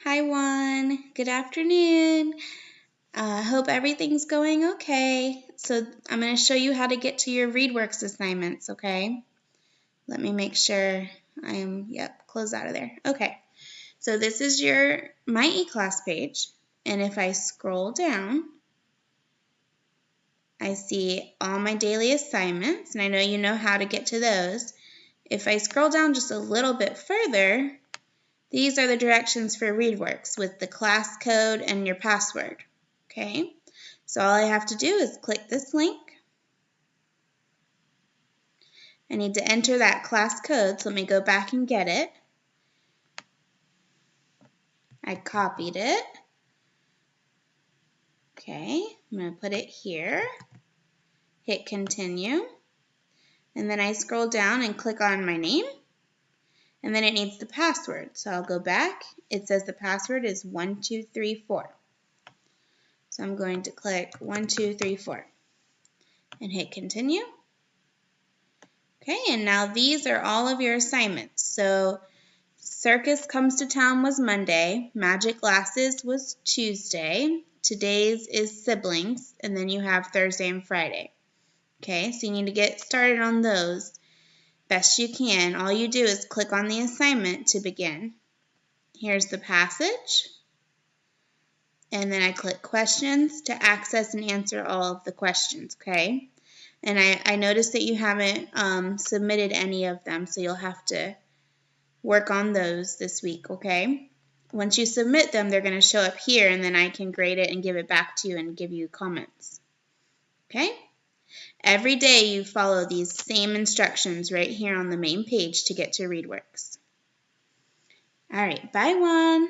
Hi, Juan. Good afternoon. Hope everything's going okay. So I'm going to show you how to get to your ReadWorks assignments, okay? Let me make sure close out of there. Okay, so this is your My eClass page, and if I scroll down, I see all my daily assignments, and I know you know how to get to those. If I scroll down just a little bit further, these are the directions for ReadWorks with the class code and your password. Okay, so all I have to do is click this link. I need to enter that class code, so let me go back and get it. I copied it. Okay, I'm going to put it here. Hit continue. And then I scroll down and click on my name. And then it needs the password. So I'll go back. It says the password is 1234. So I'm going to click 1234 and hit continue. Okay, and now these are all of your assignments. So Circus Comes to Town was Monday, Magic Glasses was Tuesday, today's is Siblings, and then you have Thursday and Friday. Okay, so you need to get started on those best you can. All you do is click on the assignment to begin. Here's the passage, and then I click questions to access and answer all of the questions, okay? And I noticed that you haven't submitted any of them, so you'll have to work on those this week, okay? Once you submit them, they're going to show up here, and then I can grade it and give it back to you and give you comments, okay? Every day you follow these same instructions right here on the main page to get to ReadWorks. All right, bye, Juan.